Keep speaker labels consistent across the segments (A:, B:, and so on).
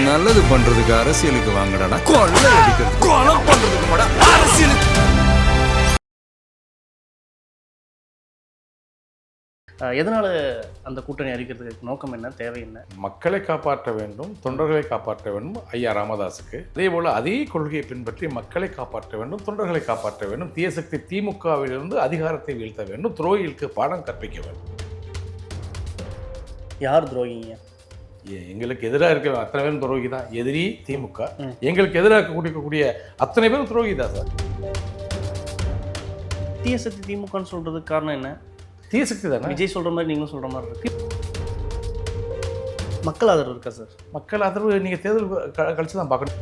A: நல்லது பண்றதுக்கு அரசியலுக்கு வாங்கடா, கொள்ளை அடிக்கிறது கொலை பண்றதுக்கு மாடா அரசியலுக்கு.
B: எதனால அந்த கூட்டணி அறிக்கிறதுக்கு நோக்கம் என்ன, தேவை என்ன?
C: மக்களை காப்பாற்ற வேண்டும், தொண்டர்களை காப்பாற்ற வேண்டும் ஐயா ராமதாஸுக்கு. அதே போல அதே கொள்கையை பின்பற்றி மக்களை காப்பாற்ற வேண்டும், தொண்டர்களை காப்பாற்ற வேண்டும், தீய சக்தி திமுகவிலிருந்து அதிகாரத்தை வீழ்த்த வேண்டும், துரோகிகளுக்கு பாடம் கற்பிக்க வேண்டும்.
B: யார் துரோகிங்க?
C: எங்களுக்கு எதிராக இருக்க அத்தனை பேரும் துரோகி தான். எதிரி திமுக, எங்களுக்கு எதிராக கொடுக்கக்கூடிய அத்தனை பேரும் துரோகி தான் சார்.
B: தீய சக்தி திமுகன்னு சொல்றதுக்கு காரணம் என்ன?
C: தீய சக்தி தானே.
B: விஜய் சொல்ற மாதிரி நீங்களும் சொல்ற மாதிரி இருக்கு. மக்கள் ஆதரவு இருக்கா சார்?
C: மக்கள் ஆதரவு நீங்கள் தேர்தல் கழிச்சு தான் பார்க்கணும்.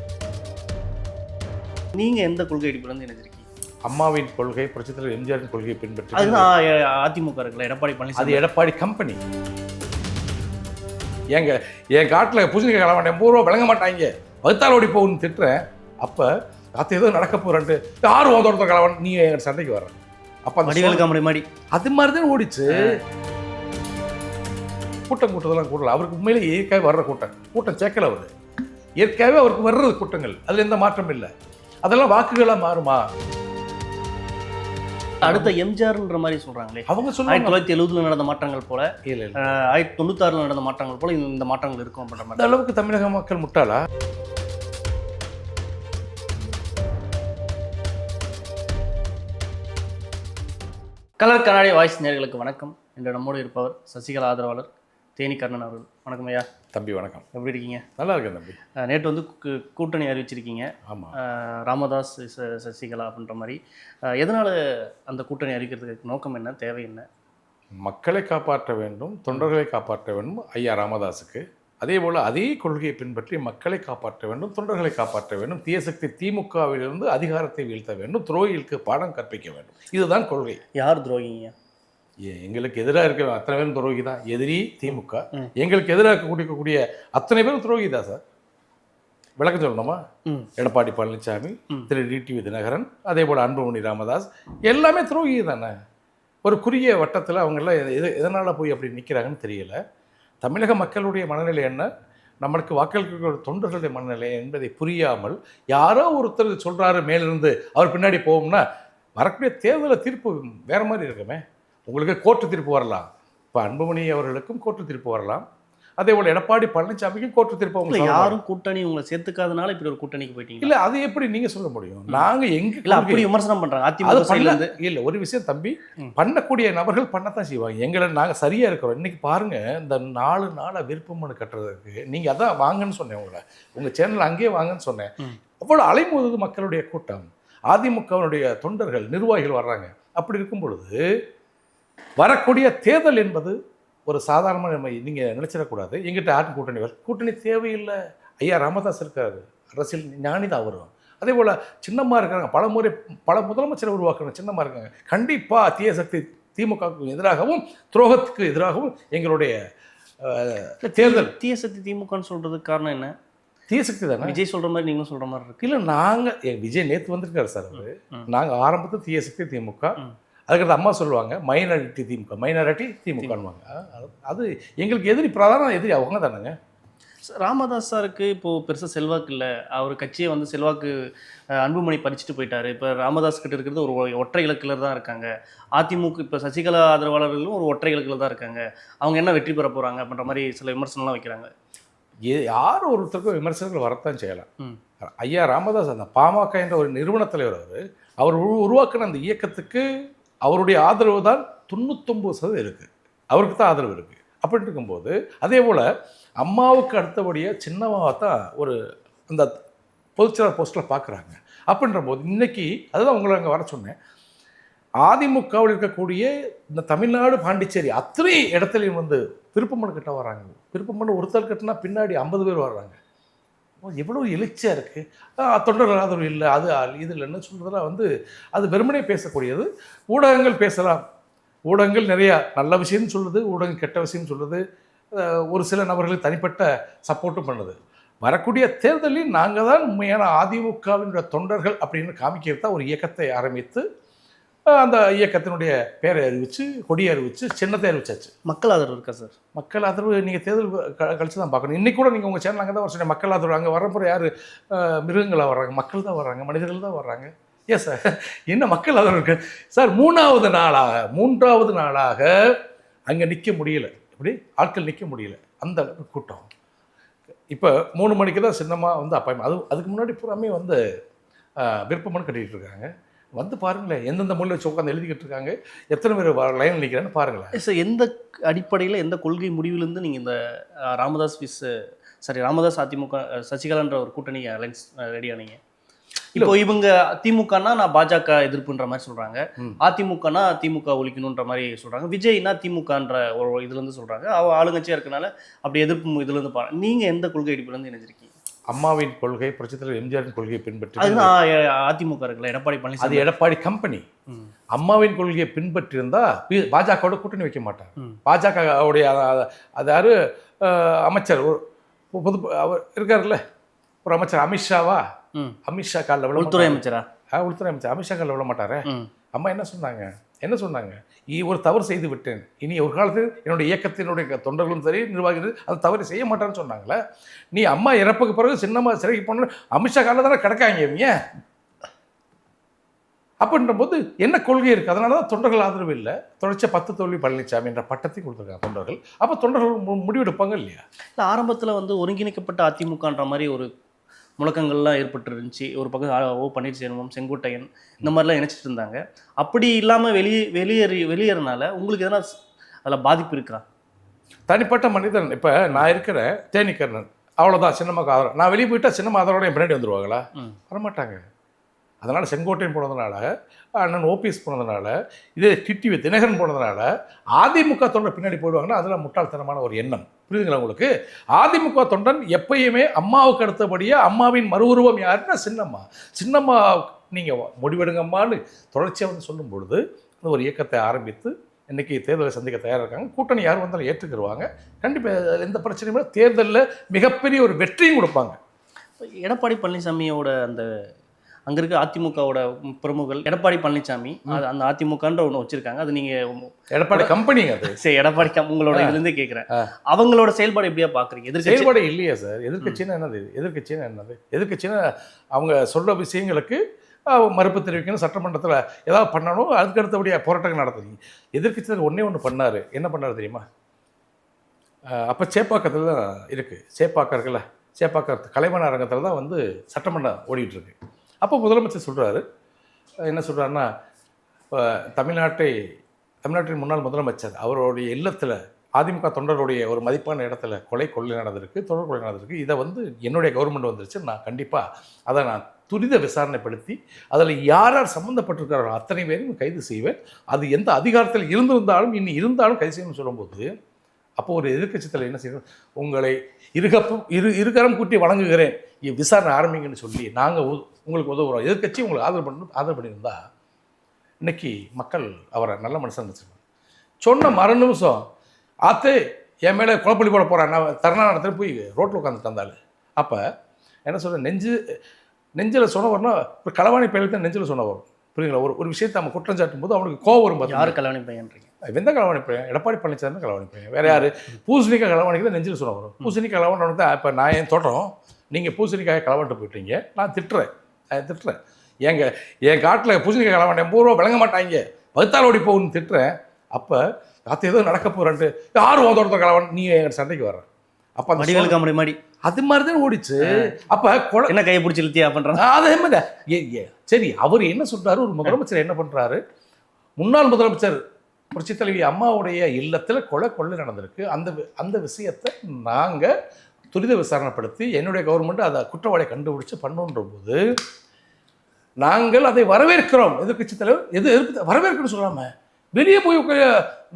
B: நீங்க எந்த கொள்கை அடிப்படையில் நினைச்சிருக்கீங்க?
C: அம்மாவின் கொள்கை, புரட்சித் தலைவர் எம்ஜிஆரின் கொள்கையை பின்பற்றி.
B: அதுதான் அதிமுக இருக்குல்ல, எடப்பாடி பழனிசாமி.
C: அது எடப்பாடி கம்பெனி. ஏங்க என் காட்டில் பூசணிக்காய் கிளம்ப 80 ரூபா விளங்க மாட்டாங்க, வகுத்தால் ஓடி போகணும்னு திட்டுறேன். அப்போ அது ஏதோ நடக்க போகிறேன்ட்டு யாரும் ஒருத்தர் கிளம்ப நீ எங்கள் சண்டைக்கு வர்ற. அப்போ
B: அந்த மாதிரி
C: அது மாதிரி தான் ஓடிச்சு. கூட்டத்தெல்லாம் கூட்டல. அவருக்கு உண்மையிலே இயற்கையாக வர்ற கூட்டம் சேர்க்கல. அவர் இயற்கையாகவே அவருக்கு வர்றது கூட்டங்கள், அதில் எந்த மாற்றம் இல்லை. அதெல்லாம் வாக்குகளாக மாறுமா?
B: அடுத்த எம்ஜிஆர்ன்ற மாதிரி சொல்றாங்களே,
C: அவங்க சொல்லுவாங்க
B: 1970 நடந்த மாற்றங்கள் போல,
C: இல்லை
B: 1996 நடந்த மாற்றங்கள் போல இந்த மாற்றங்கள் இருக்கும் அப்படின்ற மாதிரி.
C: அந்த அளவுக்கு தமிழக மக்கள் முட்டாளா?
B: கலர் கண்ணாடி வாய்ஸ் நேயர்களுக்கு வணக்கம். இன்று நம்மோடு இருப்பவர் சசிகலா ஆதரவாளர் தேனி கர்ணன் அவர்கள். வணக்கம் ஐயா.
C: தம்பி வணக்கம்.
B: எப்படி இருக்கீங்க?
C: நல்லா இருக்கேன் தம்பி.
B: நேற்று வந்து கூட்டணி அறிவிச்சிருக்கீங்க.
C: ஆமாம்,
B: ராமதாஸ் சசிகலா அப்படின்ற மாதிரி. எதனால் அந்த கூட்டணி அறிவிக்கிறதுக்கு நோக்கம் என்ன, தேவை என்ன?
C: மக்களை காப்பாற்ற வேண்டும், தொண்டர்களை காப்பாற்ற வேண்டும் ஐயா ராமதாஸுக்கு. அதே போல் அதே கொள்கையை பின்பற்றி மக்களை காப்பாற்ற வேண்டும், தொண்டர்களை காப்பாற்ற வேண்டும், தீய சக்தி திமுகவிலிருந்து அதிகாரத்தை வீழ்த்த வேண்டும், துரோகிகளுக்கு பாடம் கற்பிக்க வேண்டும். இதுதான் கொள்கை.
B: யார் துரோகிங்க?
C: எங்களுக்கு எதிராக இருக்க அத்தனை பேரும் துரோகி தான். எதிரி திமுக, எங்களுக்கு எதிராக கொடுக்கக்கூடிய அத்தனை பேரும் துரோகி தான் சார். விளக்கம் சொல்லணுமா? எடப்பாடி பழனிசாமி, திரு டிடிவி தினகரன், அதே போல் அன்புமணி ராமதாஸ், எல்லாமே துரோகி தானே. ஒரு குறுகிய வட்டத்தில் அவங்கெல்லாம் எதனால் போய் அப்படி நிற்கிறாங்கன்னு தெரியல. தமிழக மக்களுடைய மனநிலை என்ன, நம்மளுக்கு வாக்களிக்கிற தொண்டர்களுடைய மனநிலை என்பதை புரியாமல் யாரோ ஒருத்தர் சொல்கிறாரு மேலிருந்து, அவர் பின்னாடி போவோம்னா வரக்கூடிய தேர்தலில் தீர்ப்பு வேறு மாதிரி இருக்குமே. உங்களுக்கு கோர்ட்டு தீர்ப்பு வரலாம். இப்போ அன்புமணி அவர்களுக்கும் கோர்ட்டு தீர்ப்பு வரலாம். அதே போல் எடப்பாடி பழனிசாமிக்கும் கோர்ட்டு தீர்ப்பு. அவங்க
B: யாரும் கூட்டணி உங்களை சேர்த்துக்காதனால இப்படி ஒரு கூட்டணிக்கு போயிட்டீங்க.
C: இல்லை, அது எப்படி நீங்கள் சொல்ல முடியும்? நாங்கள் எங்கே
B: அப்படி விமர்சனம் பண்ணுறாங்க அதிமுக.
C: இல்லை, ஒரு விஷயம் தம்பி, பண்ணக்கூடிய நபர்கள் பண்ணத்தான் செய்வாங்க. எங்களை நாங்கள் சரியாக இருக்கிறோம். இன்றைக்கி பாருங்கள், இந்த 4 நாளாக விருப்பமனு கட்டுறதுக்கு நீங்கள் அதான் வாங்கன்னு சொன்னேன். உங்கள் சேனல் அங்கேயே வாங்கன்னு சொன்னேன். அவ்வளோ அலைமோது மக்களுடைய கூட்டம், அதிமுகவினுடைய தொண்டர்கள், நிர்வாகிகள் வர்றாங்க. அப்படி இருக்கும் பொழுது வரக்கூடிய தேர்தல் என்பது ஒரு சாதாரணமாக நம்ம நீங்கள் நினச்சிடக்கூடாது. எங்கிட்ட யாரும் கூட்டணி தேவையில்லை. ஐயா ராமதாஸ் இருக்காரு, அரசியல் ஞானி தான் வரும். அதே போல் சின்னம்மா இருக்காங்க, பல முதலமைச்சரை உருவாக்கணும், சின்னம்மா இருக்காங்க. கண்டிப்பாக தீய சக்தி திமுகவுக்கு எதிராகவும் துரோகத்துக்கு எதிராகவும் எங்களுடைய தேர்தல்.
B: தீய சக்தி திமுகன்னு சொல்கிறதுக்கு காரணம் என்ன?
C: தீய சக்தி தானே.
B: விஜய் சொல்கிற மாதிரி நீங்களும் சொல்கிற மாதிரி இருக்கு.
C: இல்லை, நாங்கள் விஜய் நேற்று வந்திருக்காரு சார். நாங்கள் ஆரம்பத்தில் தீய சக்தி திமுக, அதுக்கடுத்து அம்மா சொல்லுவாங்க மைனாரிட்டி திமுக, மைனாரிட்டி திமுகன்னுவாங்க. அது எங்களுக்கு எதிரி, பிரதான எதிரி அவங்க தானேங்க.
B: ராமதாஸ் சாருக்கு இப்போது பெருசாக செல்வாக்கு இல்லை. அவர் கட்சியை வந்து செல்வாக்கு அன்புமணி பறிச்சுட்டு போயிட்டார். இப்போ ராமதாஸ் கிட்ட இருக்கிறது ஒரு ஒற்றை இலக்கில் தான் இருக்காங்க. அதிமுக இப்போ சசிகலா ஆதரவாளர்களும் ஒரு ஒற்றை இலக்கில் தான் இருக்காங்க. அவங்க என்ன வெற்றி பெற போகிறாங்க அப்படின்ற மாதிரி சில விமர்சனம்லாம் வைக்கிறாங்க.
C: யார் ஒருத்தருக்கும் விமர்சனங்கள் வரத்தான் செய்யலாம். ஐயா ராமதாஸ் அந்த பாமக என்ற ஒரு நிறுவன தலைவர், அவர் உருவாக்கின அந்த இயக்கத்துக்கு அவருடைய ஆதரவு தான் 99% இருக்குது. அவருக்கு தான் ஆதரவு இருக்குது. அப்படின்ட்டு இருக்கும்போது அதே போல் அம்மாவுக்கு அடுத்தபடியாக சின்னம்மாவை தான் ஒரு அந்த பொதுச்செயலாளர் போஸ்ட்டில் பார்க்குறாங்க. அப்படின்ற போது இன்றைக்கி அதுதான் உங்களை அங்கே வர சொன்னேன். அதிமுகவில் இருக்கக்கூடிய இந்த தமிழ்நாடு, பாண்டிச்சேரி அத்தனை இடத்துலையும் வந்து விருப்பமனு கட்ட வராங்க. விருப்பமனு ஒருத்தர் கட்டினா பின்னாடி 50 பேர் வர்றாங்க. எவ்வளோ எழுச்சியாக இருக்குது. தொண்டர்கள் ஆதரவு இல்லை, அது இது இல்லைன்னு சொல்கிறதெல்லாம் வந்து அது வெறுமனே பேசக்கூடியது. ஊடகங்கள் பேசலாம். ஊடகங்கள் நிறையா நல்ல விஷயம்னு சொல்லுது, ஊடகம் கெட்ட விஷயம்னு சொல்லுது. ஒரு சில நபர்களுக்கு தனிப்பட்ட சப்போர்ட்டும் பண்ணுது. வரக்கூடிய தேர்தலில் நாங்கள் தான் உண்மையான அதிமுகவின் தொண்டர்கள் அப்படின்னு காமிக்கிறதா ஒரு இயக்கத்தை ஆரம்பித்து அந்த இயக்கத்தினுடைய பேரை அறிவிச்சு, கொடியை அறிவிச்சு, சின்னத்தை அறிவிச்சாச்சு.
B: மக்கள் ஆதரவு இருக்கா சார்? மக்கள்
C: ஆதரவு நீங்கள் தேர்தல் கழிச்சு தான் பார்க்கணும். இன்றைக்கி கூட நீங்கள் உங்கள் சேனல் அங்கே தான் வர சொன்னீங்க. மக்கள் ஆதரவு அங்கே வரப்போ யார் மிருகங்களாக வர்றாங்க? மக்கள் தான் வர்றாங்க, மனிதர்கள் தான் வர்றாங்க. ஏன் சார் என்ன மக்கள் ஆதரவு இருக்கு சார்? மூன்றாவது நாளாக அங்கே நிற்க முடியல. இப்படி ஆட்கள் நிற்க முடியல, அந்த கூட்டம். இப்போ 3 மணிக்கு தான் சின்னமாக வந்து அப்பாயின்மெண்ட். அதுக்கு முன்னாடி பூராமே வந்து விருப்பமனு கட்டிகிட்டு இருக்காங்க. வந்து பாருங்களேன், எந்தெந்த மொழியில் வச்சு உட்காந்து எழுதிக்கிட்டு இருக்காங்க, எத்தனை பேர் லைன் நிற்கிறான்னு பாருங்களேன்.
B: சார் எந்த அடிப்படையில், எந்த கொள்கை முடிவிலேருந்து நீங்கள் இந்த ராமதாஸ் அதிமுக சசிகலான்ற ஒரு கூட்டணி அலைன்ஸ் ரெடி ஆனீங்க? இப்போ இவங்க திமுகனா நான் பாஜக எதிர்ப்புன்ற மாதிரி சொல்கிறாங்க, அதிமுகனா திமுக ஒழிக்கணுன்ற மாதிரி சொல்கிறாங்க, விஜய்னா திமுகன்ற ஒரு இதுலேருந்து சொல்கிறாங்க, ஆளுங்கட்சியாக இருக்கனால அப்படி எதிர்ப்பு இதுலேருந்து பாருங்க. நீங்கள் எந்த கொள்கை அடிப்பிலேருந்து இணைஞ்சிருக்கீங்க?
C: அம்மாவின் கொள்கை, புரட்சித் தலைவர் எம்ஜிஆரின் கொள்கையை பின்பற்றி
B: அதிமுக இருக்குல்ல, எடப்பாடி பழனிசாமி,
C: அது எடப்பாடி கம்பெனி. அம்மாவின் கொள்கையை பின்பற்றியிருந்தா பாஜகவோட கூட்டணி வைக்க மாட்டார். பாஜகவுடைய அது யாரு அமைச்சர், ஒரு பொது அவர் இருக்காருல்ல, ஒரு அமைச்சர் அமித்ஷாவா, அமித்ஷா காலில் விட,
B: உள்துறை அமைச்சரா,
C: உள்துறை அமைச்சர் அமித்ஷா காலில் விட மாட்டாரே. அம்மா என்ன சொன்னாங்க? ஒரு தவறு செய்து விட்டேன், இனி ஒரு காலத்தில் என்னுடைய இயக்கத்தினுடைய தொண்டர்களும் சரி, நிர்வாகிகள் அது தவறு செய்ய மாட்டான்னு சொன்னாங்களே. நீ அம்மா இறப்புக்கு பிறகு சின்னம்மா சிறைக்கு போன அமித்ஷா காலில் தானே கிடக்காங்க இவங்க. அப்படின்ற போது என்ன கொள்கை இருக்குது? அதனால தான் தொண்டர்கள் ஆதரவு இல்லை. தொடர்ச்சியாக 10 தோல்வி பழனிசாமி என்ற பட்டத்தை கொடுத்துருக்காங்க தொண்டர்கள். அப்போ தொண்டர்கள் முடிவெடுப்பாங்க இல்லையா?
B: இல்லை, ஆரம்பத்தில் வந்து ஒருங்கிணைக்கப்பட்ட அதிமுகன்ற மாதிரி ஒரு முழக்கங்கள்லாம் ஏற்பட்டு இருந்துச்சு. ஒரு பக்கம் பன்னீர்செல்வம், செங்கோட்டையன் இந்த மாதிரிலாம் நினச்சிட்டு இருந்தாங்க. அப்படி இல்லாமல் வெளியேறினால உங்களுக்கு எதனா அதில் பாதிப்பு இருக்கா?
C: தனிப்பட்ட மனிதன். இப்போ நான் இருக்கிற தேனிக்கர்ணன், அவ்வளோதான் சின்னம்மாக்கு ஆதரவு. நான் வெளியே போயிட்டால் சின்னம்மா ஆதரவோட என் பின்னாடி வந்துடுவாங்களா? வரமாட்டாங்க. அதனால் செங்கோட்டையன் போனதுனால, அண்ணன் ஓபிஎஸ் போனதுனால, இதே டிடிவி தினகரன் போனதுனால அதிமுக தொண்டர் பின்னாடி போயிடுவாங்கன்னா அதெல்லாம் முட்டாள்தனமான ஒரு எண்ணம். புரியுதுங்களா உங்களுக்கு? அதிமுக தொண்டன் எப்பயுமே அம்மாவுக்கு அடுத்தபடியாக அம்மாவின் மறு உருவம் யாருன்னா சின்னம்மா நீங்கள் முடிவெடுங்கம்மான்னு தொடர்ச்சியாக வந்து சொல்லும் பொழுது ஒரு இயக்கத்தை ஆரம்பித்து இன்றைக்கி தேர்தலை சந்திக்க தயாராக இருக்காங்க. கூட்டணி யார் வந்தாலும் ஏற்றுக்கிடுவாங்க. கண்டிப்பாக எந்த பிரச்சனையும் தேர்தலில் மிகப்பெரிய ஒரு வெற்றியும் கொடுப்பாங்க.
B: எடப்பாடி பழனிசாமியோட அந்த அங்கே இருக்க அதிமுகவோட பிரமுகர்கள், எடப்பாடி பழனிசாமி அந்த அதிமுகன்ற ஒன்று வச்சுருக்காங்க, அது நீங்கள்
C: எடப்பாடி கம்பெனிங்க அது.
B: சரி, எடப்பாடி உங்களோட இதுலேருந்தே கேட்குறேன், அவங்களோட செயல்பாடு எப்படியா பார்க்குறீங்க?
C: செயல்பாடு இல்லையா சார்? எதிர்க்கட்சின்னா எதிர்க்கட்சின்னா அவங்க சொல்கிற விஷயங்களுக்கு மறுப்பு தெரிவிக்கணும், சட்டமன்றத்தில் ஏதாவது பண்ணணும், அதுக்கு அடுத்தபடியாக போராட்டங்கள் நடத்துறீங்க. எதிர்க்கட்சியில் ஒன்று பண்ணார். என்ன பண்ணார் தெரியுமா? அப்போ சேப்பாக்கத்தில் தான் இருக்குது, சேப்பாக்கம் இருக்குல்ல, சேப்பாக்கம் கலைவாணர் அரங்கத்தில் தான் வந்து சட்டமன்றம் ஓடிட்டுருக்கு. அப்போ முதலமைச்சர் சொல்கிறாரு, என்ன சொல்கிறாருன்னா, இப்போ தமிழ்நாட்டின் முன்னாள் முதலமைச்சர் அவருடைய இல்லத்தில் அதிமுக தொண்டருடைய ஒரு மதிப்பான இடத்துல கொள்ளை நடந்திருக்கு, தொடர் கொலை நடந்திருக்கு. இதை வந்து என்னுடைய கவர்மெண்ட் வந்துருச்சு, நான் கண்டிப்பாக அதை நான் துரித விசாரணைப்படுத்தி அதில் யார் சம்மந்தப்பட்டிருக்கிறாரோ அத்தனை பேரையும் கைது செய்வேன். அது எந்த அதிகாரத்தில் இருந்தாலும் கைது செய்யணும்னு சொல்லும்போது, அப்போ ஒரு எதிர்க்கட்சி தலைவர் என்ன செய்யணும்? உங்களை இருகரம் கூட்டி வழங்குகிறேன், விசாரணை ஆரம்பிங்கன்னு சொல்லி நாங்கள் உங்களுக்கு உதவுறோம், எதிர்க்கட்சி உங்களுக்கு ஆதரவு பண்ணியிருந்தா இன்னைக்கு மக்கள் அவரை நல்ல மனுஷன் நினச்சிருக்காங்க. சொன்ன மறு நிமிஷம் ஆத்து என் மேலே குழப்பள்ளி போட போகிறேன், நான் தரணா நடத்துல போய் ரோட்டில் உட்காந்துட்டு இருந்தாலும். அப்போ என்ன சொல்கிறேன், நெஞ்சில் சொன்ன வரணும்னா ஒரு களவாணி பையன் தான் நெஞ்சில் சொன்ன வரும். புரியுங்களா? ஒரு விஷயத்தை நம்ம குற்றம் சாட்டும் போது அவனுக்கு கோவம் வரும்.
B: யார் களவாணி பையன்றீங்க?
C: எந்த களவாணி பையன்? எடப்பாடி பழனிசாமி களவாணி பையன். வேறு யார்? பூசணிக்காய் களவாணிக்கு தான் நெஞ்சில் சொன்ன வரும். பூசணிக்காய் களவாண்டு தான். இப்போ நான் என் தோட்டம், நீங்கள் பூசணிக்காயை களவாண்டு போயிட்டீங்க, நான் திட்டுறேன். என் காட்டில் பூசணிக்காய் களவாண்ட 80 ரூபா விளங்க மாட்டாங்க, பகுத்தால் ஓடி போகுன்னு திட்டுறேன். அப்போ காற்று ஏதோ நடக்க போகிறான்ட்டு யார் உன் தோட்டத்தை களவாண்டு நீ எங்கள் சண்டைக்கு வர்ற. அப்போ
B: அந்த காமெடி மாதிரி அது
C: மாதிரி தான் ஓடிச்சு. அப்போ
B: என்ன கையை பிடிச்சி இழுத்தியா பண்ணுறாங்க.
C: அதே மாதிரி சரி, அவர் என்ன சொல்கிறாரு? ஒரு முதலமைச்சர் என்ன பண்ணுறாரு? முன்னாள் முதலமைச்சர் புரட்சித் தலைவி அம்மாவுடைய இல்லத்தில் கொள்ளை நடந்திருக்கு. அந்த விஷயத்தை நாங்கள் துரித விசாரணைப்படுத்தி என்னுடைய கவர்மெண்ட் அதை குற்றவாளியை கண்டுபிடிச்சு பண்ணுன்ற போது நாங்கள் அதை வரவேற்கிறோம். எதிர்க்கட்சி தலைவர் வரவேற்கணும்னு சொல்லாமல் வெளியே போய்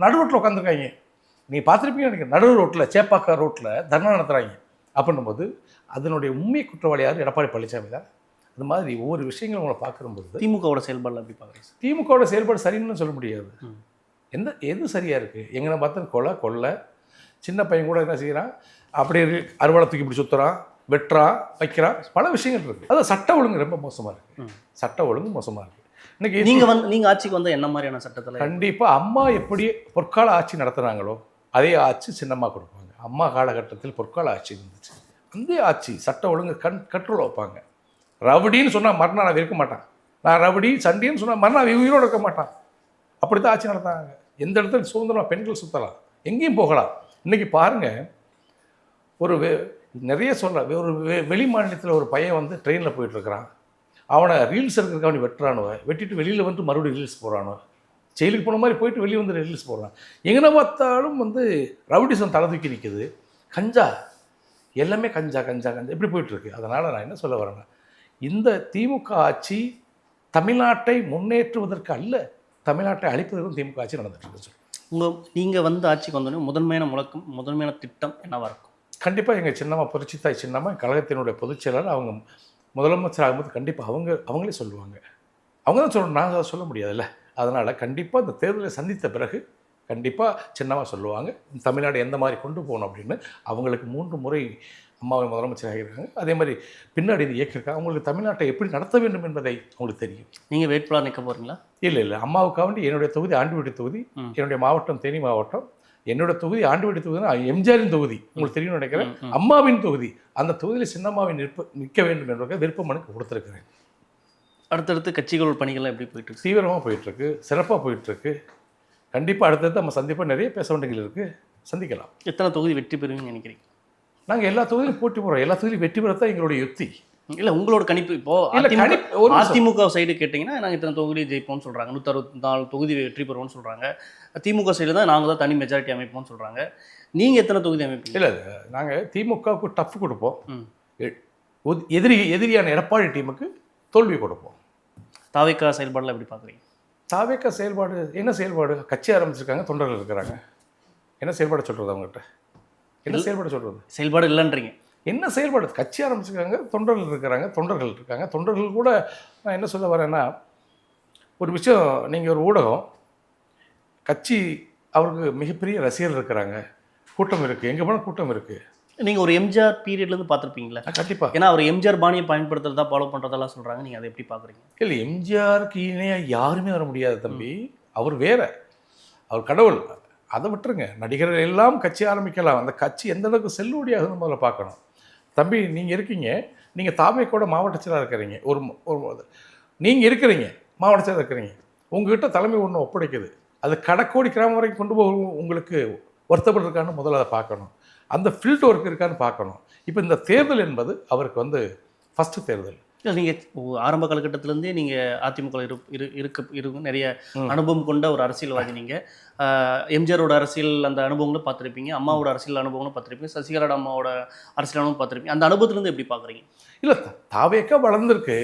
C: நடு ரோட்டில் உட்காந்துருக்காங்க. நீ பார்த்துருப்பீங்க நினைக்கிறேன், நடு ரோட்டில் சேப்பாக்கா ரோட்டில் தர்ணா நடத்துகிறாங்க. அப்படின்னும் போது அதனுடைய உண்மை குற்றவாளி யார்? எடப்பாடி பழனிசாமி தான். அது மாதிரி ஒவ்வொரு விஷயங்களும் உங்களை பார்க்கும்போது
B: திமுகவோட செயல்பாடு எப்படி பார்க்குறீங்க?
C: திமுகவோட செயல்பாடு சரின்னு சொல்ல முடியாது. எது சரியாக இருக்குது? எங்கே பார்த்தா கொள்ளை சின்ன பையன் கூட என்ன செய்கிறான், அப்படியே அறுவாலை தூக்கி இப்படி சுற்றுறான், வெட்டுறான், வைக்கிறான், பல விஷயங்கள் இருக்குது. அதான் சட்ட ஒழுங்கு ரொம்ப மோசமாக இருக்குது. சட்ட ஒழுங்கு மோசமாக இருக்குது. இன்னைக்கு
B: நீங்க ஆட்சிக்கு வந்த என்ன மாதிரியான சட்டத்தில்?
C: கண்டிப்பாக அம்மா எப்படி பொற்கால ஆட்சி நடத்துனாங்களோ அதே ஆட்சி சின்னம்மா கொடுப்பாங்க. அம்மா காலகட்டத்தில் பொற்கால ஆட்சி இருந்துச்சு. அந்த ஆட்சி சட்ட ஒழுங்கு கண்ட்ரோல் வைப்பாங்க. ரவுடின்னு சொன்னால் மறுநாள் அவன் இருக்க மாட்டான். நான் ரவுடி சண்டின்னு சொன்னால் மறுநாள் அவன் உயிரோடு இருக்க மாட்டான். அப்படி தான் ஆட்சி நடத்தாங்க. எந்த இடத்துல சுதந்திரமாக பெண்கள் சுற்றலாம், எங்கேயும் போகலாம். இன்றைக்கி பாருங்கள், ஒரு நிறைய சொல்ல ஒரு வெளி மாநிலத்தில் ஒரு பையன் வந்து ட்ரெயினில் போயிட்டுருக்கிறான். அவனை ரீல்ஸ் எடுக்கிறதுக்கு அவனை வெட்டுறானுவ, வெட்டிட்டு வெளியில் வந்து மறுபடியும் ரீல்ஸ் போகிறானோ, ஜெயிலுக்கு போன மாதிரி போயிட்டு வெளியே வந்து ரீல்ஸ் போடுறான். எங்கே பார்த்தாலும் வந்து ரவுடிசம் தலை தூக்கி நிற்குது. கஞ்சா எல்லாமே கஞ்சா கஞ்சா கஞ்சா இப்படி போயிட்டுருக்கு. அதனால் நான் என்ன சொல்ல வரேன்னா, இந்த திமுக ஆட்சி தமிழ்நாட்டை முன்னேற்றுவதற்கு அல்ல, தமிழ்நாட்டை அழிப்பதற்கும் திமுக ஆட்சி நடந்துட்டு இருக்கு.
B: நீங்கள் வந்து ஆட்சிக்கு வந்தோடனே முதன்மையான திட்டம் என்னவா இருக்கும்? கண்டிப்பாக
C: எங்கள் சின்னம்மா புரட்சித்தாய் சின்னம்மா கழகத்தினுடைய பொதுச் செயலாளர் அவங்க முதலமைச்சர் ஆகும்போது கண்டிப்பாக அவங்களே சொல்லுவாங்க. அவங்க தான் சொல்லணும், நான் சொல்ல முடியாதுல்ல. அதனால் கண்டிப்பாக இந்த தேர்தலை சந்தித்த பிறகு கண்டிப்பாக சின்னமாக சொல்லுவாங்க தமிழ்நாடு எந்த மாதிரி கொண்டு போகணும் அப்படின்னு. அவங்களுக்கு 3 முறை அம்மாவை முதலமைச்சராக இருக்காங்க. அதே மாதிரி பின்னாடி இது இயக்கியிருக்காங்க. அவங்களுக்கு தமிழ்நாட்டை எப்படி நடத்த வேண்டும் என்பதை அவங்களுக்கு தெரியும்.
B: நீங்கள் வேட்பாளர் நிற்க போகிறீங்களா?
C: இல்லை, அம்மாவுக்காக வேண்டி என்னுடைய தொகுதி ஆண்டிவட்டி தொகுதி, என்னுடைய மாவட்டம் தேனி மாவட்டம். என்னோட தொகுதி ஆண்டிவட்டி தொகுதினா எம்ஜிஆரின் தொகுதி, உங்களுக்கு தெரியும் நினைக்கிறேன். அம்மாவின் தொகுதி, அந்த தொகுதியில் சின்னம்மாவின் நிற்க வேண்டும் என்ற விருப்பம் எனக்கு கொடுத்துருக்குறேன்.
B: அடுத்தடுத்து கட்சிகள் பணிகள்லாம் எப்படி போயிட்டுருக்கு?
C: தீவிரமாக போயிட்டுருக்கு, சிறப்பாக போயிட்டுருக்கு. கண்டிப்பாக அடுத்தடுத்து நம்ம சந்திப்பாக நிறைய பேச வேண்டியது இருக்குது, சந்திக்கலாம்.
B: எத்தனை தொகுதி வெற்றி பெறுவீங்கன்னு நினைக்கிறீங்க?
C: நாங்கள் எல்லா தொகுதியிலும் போட்டி போடுறோம். எல்லா தொகுதியிலும் வெற்றி பெறத்தான் எங்களுடைய யுக்தி.
B: இல்லை, உங்களோட கணிப்பு இப்போது அதிமுக சைடு கேட்டிங்கன்னா நாங்கள் இத்தனை தொகுதி ஜெயிப்போம்னு சொல்கிறாங்க, 164 தொகுதி வெற்றி பெறுவோம்னு சொல்கிறாங்க. திமுக சைடு தான் நாங்கள் தான் தனி மெஜாரிட்டி அமைப்போம்னு சொல்கிறாங்க. நீங்கள் எத்தனை தொகுதி அமைப்பீங்க?
C: இல்லை, நாங்கள் திமுகவுக்கு டஃப் கொடுப்போம், எதிரியான எடப்பாடி டீமுக்கு தோல்வி கொடுப்போம்.
B: தாவேக்கா செயல்பாடுலாம் எப்படி பார்க்குறீங்க?
C: தாவேக்கா செயல்பாடு என்ன செயல்பாடு? கட்சி ஆரம்பிச்சிருக்காங்க, தொண்டர்கள் இருக்கிறாங்க. என்ன செயல்பாடு சொல்கிறது அவங்ககிட்ட? என்ன செயல்பாடு சொல்கிறது?
B: செயல்பாடு இல்லைன்றீங்க.
C: என்ன செயல்பாடு? கட்சி ஆரம்பிச்சிருக்காங்க, தொண்டர்கள் இருக்கிறாங்க, தொண்டர்கள் கூட நான் என்ன சொல்ல வரேன்னா, ஒரு விஷயம், நீங்கள் ஒரு ஊடகம், கட்சி அவருக்கு மிகப்பெரிய ரசிகர்கள் இருக்கிறாங்க, கூட்டம் இருக்குது, எங்கே போனால் கூட்டம் இருக்குது.
B: நீங்கள் ஒரு எம்ஜிஆர் பீரியட்லேருந்து பார்த்துருப்பீங்களா?
C: கண்டிப்பாக.
B: ஏன்னா அவர் எம்ஜிஆர் பாணியை பயன்படுத்துறதா ஃபாலோ பண்ணுறதெல்லாம் சொல்கிறாங்க. நீங்கள் அதை எப்படி பார்க்குறீங்க?
C: இல்லை, எம்ஜிஆருக்கு இணையாக யாருமே வர முடியாது தம்பி. அவர் வேற, அவர் கடவுள். அதை விட்டுருங்க. நடிகர்கள் எல்லாம் கட்சி ஆரம்பிக்கலாம். அந்த கட்சி எந்த அளவுக்கு செல்லுபடியாகுதுன்னு முதல்ல பார்க்கணும். தம்பி, நீங்கள் இருக்கீங்க, நீங்கள் தாவேக்கோட மாவட்ட செயலாளர் இருக்கிறீங்க, ஒரு நீங்கள் இருக்கிறீங்க, மாவட்ட செயலாளர் இருக்கிறீங்க, உங்கள்கிட்ட தலைமை ஒன்று ஒப்படைக்குது, அது கடைக்கோடி கிராமம் வரைக்கும் கொண்டு போக உங்களுக்கு வருத்தப்பட்டிருக்கான்னு முதல்ல அதை பார்க்கணும். அந்த ஃபீல்டு ஒர்க் இருக்கான்னு பார்க்கணும். இப்போ இந்த தேர்தல் என்பது அவருக்கு வந்து ஃபஸ்ட்டு தேர்தல்.
B: இல்லை, நீங்கள் ஆரம்ப காலகட்டத்திலேருந்தே நீங்கள் அதிமுக இருக்கு நிறைய அனுபவம் கொண்ட ஒரு அரசியல்வாதி. நீங்கள் எம்ஜிஆரோட அரசியல் அந்த அனுபவங்களும் பார்த்துருப்பீங்க, அம்மாவோட அரசியல் அனுபவங்களும் பார்த்துருப்பீங்க, சசிகலா அம்மாவோட அரசியல் அனுபவம் பார்த்துருப்பீங்க. அந்த அனுபவத்துலேருந்து எப்படி பார்க்குறீங்க?
C: இல்லை, தாவேக்கா வளர்ந்துருக்கு,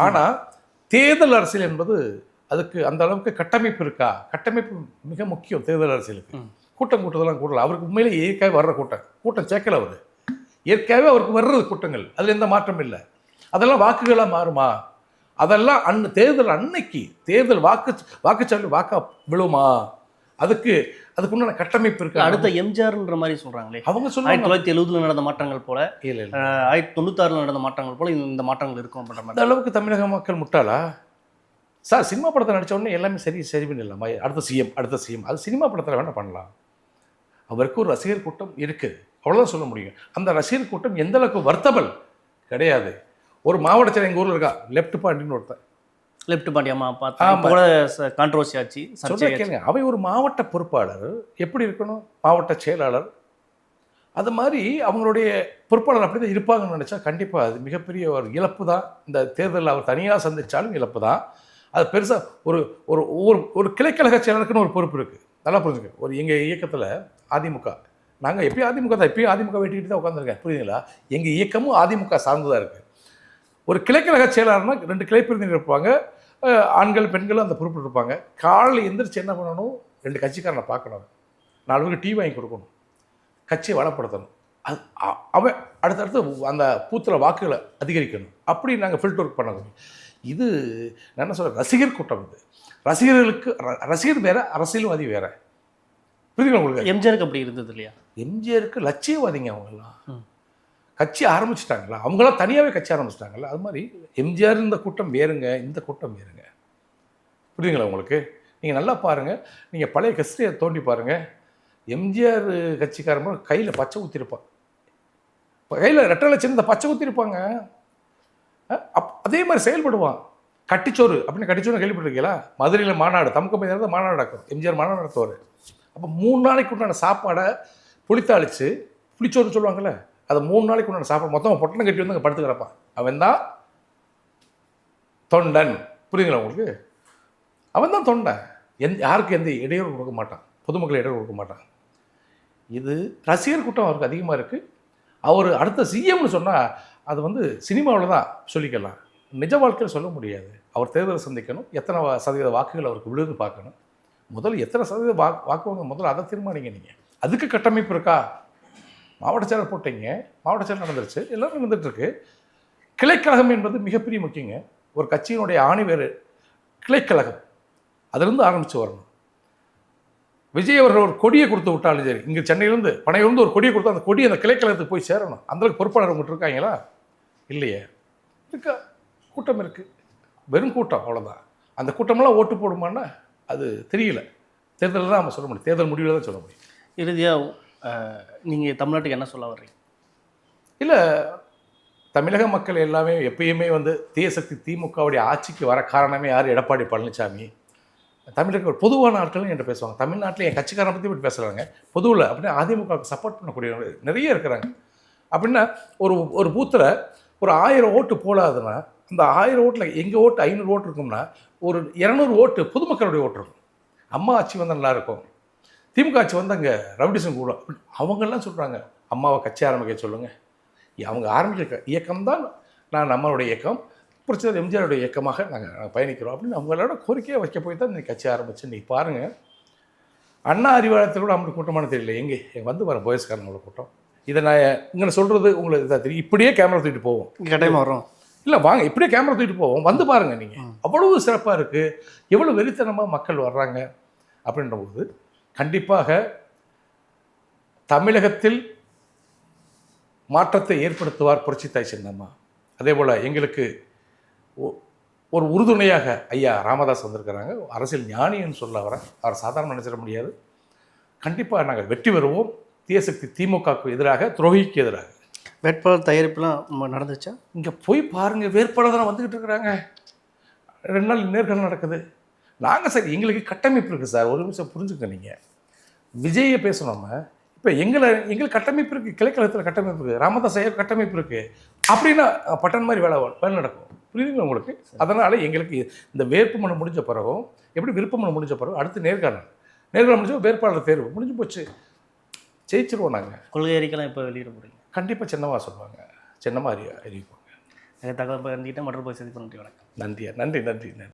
C: ஆனால் தேர்தல் அரசியல் என்பது அதுக்கு அந்த அளவுக்கு கட்டமைப்பு இருக்கா? கட்டமைப்பு மிக முக்கியம் தேர்தல் அரசியலுக்கு. கூட்டத்தெல்லாம் கூடல. அவருக்கு உண்மையிலே இயற்கையாக வர்ற கூட்டம் சேர்க்கல. அவர் இயற்கையாகவே அவருக்கு வர்றது கூட்டங்கள், அதில் எந்த மாற்றம் இல்லை. அதெல்லாம் வாக்குகளாக மாறுமா? அதெல்லாம் தேர்தல் அன்னைக்கு தேர்தல் வாக்குச்சாவடி வாக்கா விழுமா? அதுக்குண்டான கட்டமைப்பு இருக்கு.
B: அடுத்த எம்ஜிஆர்ன்ற மாதிரி சொல்றாங்களே,
C: அவங்க சொல்லுவாங்க
B: 1970 நடந்த மாற்றங்கள் போல,
C: இல்லை
B: 1996 நடந்த மாற்றங்கள் போல இந்த மாற்றங்கள் இருக்கும்.
C: அந்த அளவுக்கு தமிழக மக்கள் முட்டாளா சார்? சினிமா படத்தை நடித்த உடனே எல்லாமே சரி பண்ணிடலாமா? அடுத்த சிஎம் அது சினிமா படத்தில் வேணால் பண்ணலாம். அவருக்கு ஒரு ரசிகர் கூட்டம் இருக்குது, அவ்வளோதான் சொல்ல முடியும். அந்த ரசிகர் கூட்டம் எந்த அளவுக்கு வர்த்தபல் கிடையாது. ஒரு மாவட்ட செயலர் எங்கள் ஊரில் இருக்கா, லெஃப்ட் பாண்டின்னு ஒருத்தன்.
B: லெஃப்ட் பாண்டி அம்மா கூட கான்ட்ரோவர்சி ஆச்சு.
C: கேளுங்க, அவை ஒரு மாவட்ட பொறுப்பாளர் எப்படி இருக்கணும், மாவட்ட செயலாளர் அது மாதிரி அவங்களுடைய பொறுப்பாளர் அப்படி தான் இருப்பாங்கன்னு நினச்சா கண்டிப்பாக அது மிகப்பெரிய ஒரு இழப்பு தான். இந்த தேர்தலில் அவர் தனியாக சந்தித்தாலும் இழப்பு தான். அது பெருசாக ஒரு ஒரு ஒரு கிளைக்கழக செயலருக்குன்னு ஒரு பொறுப்பு இருக்குது, நல்லா புரிஞ்சுங்க. ஒரு எங்கள் இயக்கத்தில் அதிமுக, நாங்கள் எப்பயும் அதிமுக தான், எப்பயும் அதிமுக வெட்டிக்கிட்டு தான் உட்காந்துருக்கேன், புரியுதுங்களா? எங்கள் இயக்கமும் அதிமுக சார்ந்துதான் இருக்குது. ஒரு கிளைக்கழக செயலாளர்னா 2 கிளை பிரிவினர் இருப்பாங்க, ஆண்கள் பெண்களும் அந்த பொறுப்பு இருப்பாங்க. காலையில் எந்திரிச்சு என்ன பண்ணணும், 2 கட்சிக்காரனை பார்க்கணும், 4 பேருக்கு டீ வாங்கி கொடுக்கணும், கட்சியை வளப்படுத்தணும். அது அவன் அடுத்தடுத்து அந்த பூத்தில் வாக்குகளை அதிகரிக்கணும். அப்படி நாங்கள் ஃபில்ட் ஒர்க் பண்ணணும். இது நான் என்ன சொல்கிறேன், ரசிகர் கூட்டம். இது ரசிகர்களுக்கு ரசிகர் வேறு, அரசியல்வாதி வேறு, புரியுதுங்களா உங்களுக்கு?
B: எம்ஜிஆருக்கு அப்படி இருந்தது இல்லையா?
C: எம்ஜிஆருக்கு லட்சியவாதிங்க அவங்கெல்லாம். கட்சி ஆரம்பிச்சிட்டாங்களா, அவங்களாம் தனியாகவே கட்சி ஆரம்பிச்சிட்டாங்களா? அது மாதிரி எம்ஜிஆர் இந்த கூட்டம் வேறுங்க, இந்த கூட்டம் வேறுங்க. புரியுதுங்களா உங்களுக்கு? நீங்கள் நல்லா பாருங்கள், நீங்கள் பழைய ஹிஸ்டரியை தோண்டி பாருங்கள். எம்ஜிஆர் கட்சிக்காரங்க கையில் பச்சை ஊற்றிருப்பான், கையில் ரெட்டலை சின்ன பச்சை ஊற்றிருப்பாங்க. அதே மாதிரி செயல்படுவான். கட்டிச்சோறு அப்படின்னு கட்டிச்சோறு கேள்விப்பட்டிருக்கீங்களா? மதுரையில் மாநாடு, தமக்கு தான் மாநாடு நடக்கும், எம்ஜிஆர் மாநாடு நடத்துவார். அப்போ 3 நாளைக்கு உண்டான சாப்பாடை புளித்தாளிச்சு, புளிச்சோறுன்னு சொல்லுவாங்கள்ல, அதை 3 நாளைக்கு உண்டான சாப்பாடு மொத்தம் பொட்டனை கட்டி வந்து அங்கே படுத்து கிடப்பான். அவன் தான் தொண்டன். புரியுதுங்களா உங்களுக்கு? அவன் தான் தொண்டன். யாருக்கு எந்த இடையூறு கொடுக்க மாட்டான், பொதுமக்கள் இடையூறு கொடுக்க மாட்டான். இது ரசிகர் கூட்டம் அவருக்கு அதிகமாக இருக்குது. அவர் அடுத்த சிஎம்னு சொன்னால் அது வந்து சினிமாவில் தான் சொல்லிக்கலாம், நிஜ வாழ்க்கையில் சொல்ல முடியாது. அவர் தேர்தலை சந்திக்கணும், எத்தனை சதவீத வாக்குகள் அவருக்கு விழுது பார்க்கணும். முதல்ல எத்தனை சதவீத வாக்குவாங்க முதல்ல அதை தீர்மானிங்க. நீங்கள் அதுக்கு கட்டமைப்பு இருக்கா? மாவட்ட செயலர் போட்டீங்க, மாவட்ட செயலர் நடந்துருச்சு, எல்லோரும் நடந்துகிட்ருக்கு. கிளைக்கழகம் என்பது மிகப்பெரிய முக்கியங்க. ஒரு கட்சியினுடைய ஆணிவேறு கிளைக்கழகம், அதிலிருந்து ஆரம்பித்து வரணும். விஜய் அவர்கள் ஒரு கொடியை கொடுத்து விட்டாலும் சரி, இங்கே சென்னையிலேருந்து பனையிலேருந்து ஒரு கொடியை கொடுத்து அந்த கொடி அந்த கிளைக்கழகத்துக்கு போய் சேரணும். அந்தளவுக்கு பொறுப்பாளர் உங்கள்கிட்ட இருக்காங்களா? இல்லையே. இருக்கா? கூட்டம் இருக்குது, வெறும் கூட்டம், அவ்வளோதான். அந்த கூட்டமெல்லாம் ஓட்டு போடுமான்னா அது தெரியல. தேர்தலில் தான் நம்ம சொல்ல முடியும், தேர்தல் முடிவில் தான் சொல்ல முடியும்.
B: இறுதியாக நீங்கள் தமிழ்நாட்டுக்கு என்ன சொல்ல வர்றீங்க? இல்லை,
C: தமிழக மக்கள் எல்லாமே எப்பயுமே வந்து தீய சக்தி திமுகவுடைய ஆட்சிக்கு வர காரணமே யார்? எடப்பாடி பழனிசாமி. தமிழக பொதுவான ஆட்களும் என்கிட்ட பேசுவாங்க. தமிழ்நாட்டில் என் கட்சிக்காரனை பற்றி இப்படி பேசுகிறாங்க, பொதுவில் அப்படின்னா அதிமுகவுக்கு சப்போர்ட் பண்ணக்கூடியவங்க நிறைய இருக்கிறாங்க. அப்படின்னா ஒரு பூத்தில் ஒரு 1000 ஓட்டு போடாதுன்னா அந்த 1000 ஓட்டில் எங்கள் ஓட்டு 500 ஓட்டு இருக்கும்னா ஒரு 200 ஓட்டு பொதுமக்களுடைய ஓட்டு இருக்கும். அம்மா ஆட்சி வந்தால் நல்லாயிருக்கும், திமுக ஆட்சி வந்து அங்கே ரவுடிசம் கூட அவங்கெல்லாம் சொல்கிறாங்க, அம்மாவை கட்சி ஆரம்பிக்க சொல்லுங்கள். அவங்க ஆரம்பிக்க இயக்கம் தான் நம்மளுடைய இயக்கம், புரட்சியாளர் எம்ஜிஆருடைய இயக்கமாக நாங்கள் பயணிக்கிறோம் அப்படின்னு அவங்களோட கோரிக்கையை வைக்க போய் தான் இன்றைக்கி கட்சி ஆரம்பிச்சு. இன்றைக்கி பாருங்கள், அண்ணா அறிவாலயத்தில் கூட அப்படி கூட்டமான தெரியல, எங்கே வந்து வர போயஸ்காரங்களோட கூட்டம். இதை நான் இங்கே சொல்கிறது உங்களுக்கு இதாக தெரியும். இப்படியே கேமரா தூக்கிட்டு போவோம்,
B: கட்டாயமாக வரும்.
C: இல்லை வாங்க, இப்படியே கேமரா தூக்கிட்டு போவோம், வந்து பாருங்கள் நீங்கள். அவ்வளவு சிறப்பாக இருக்குது, எவ்வளோ வெறித்தனமாக மக்கள் வர்றாங்க அப்படின்ற போது கண்டிப்பாக தமிழகத்தில் மாற்றத்தை ஏற்படுத்துவார் புரட்சித்தாய் சின்னம்மா. அதே போல் எங்களுக்கு ஒரு உறுதுணையாக ஐயா ராமதாஸ் வந்திருக்கிறாங்க. அரசியல் ஞானின்னு சொல்ல அவர் சாதாரண நினைச்சிட முடியாது. கண்டிப்பாக நாங்கள் வெற்றி பெறுவோம். தீயசக்தி திமுகவுக்கு எதிராக, துரோகிக்கு எதிராக.
B: வேட்பாளர் தயாரிப்புலாம் நடந்துச்சா?
C: இங்கே போய் பாருங்கள், வேட்பாளர் தான் வந்துக்கிட்டு இருக்கிறாங்க. 2 நாள் நேர்காணல் நடக்குது. நாங்கள் சார் எங்களுக்கு கட்டமைப்பு இருக்குது சார், ஒரு நிமிஷம் புரிஞ்சுக்க. நீங்கள் விஜயை பேசணும், இப்போ எங்களுக்கு கட்டமைப்பு இருக்குது, கிளைக்கழகத்தில் கட்டமைப்பு இருக்குது, ராமதாஸ் ஐயா கட்டமைப்பு இருக்குது. அப்படின்னா பட்டன் மாதிரி வேலை நடக்கும். புரியுதுங்களா உங்களுக்கு? அதனால் எங்களுக்கு இந்த வேட்புமனு முடிஞ்ச பிறகும், எப்படி விருப்பமனு முடிஞ்ச பிறகு அடுத்து நேர்காணல் முடிஞ்ச வேட்பாளர் தேர்வு முடிஞ்சு போச்சு, ஜெயிச்சிருவோம். நாங்கள்
B: கொள்கை அறிக்கைலாம் இப்போ வெளியிட போகிறீங்க?
C: கண்டிப்பாக சின்னமாக சொல்லுவாங்க, சின்னமாக அறிவிப்பாங்க.
B: தகவல் பகிர்ந்துக்கிட்ட மற்றும் போய் சதி பண்ணி வணக்கம்.
C: நன்றி.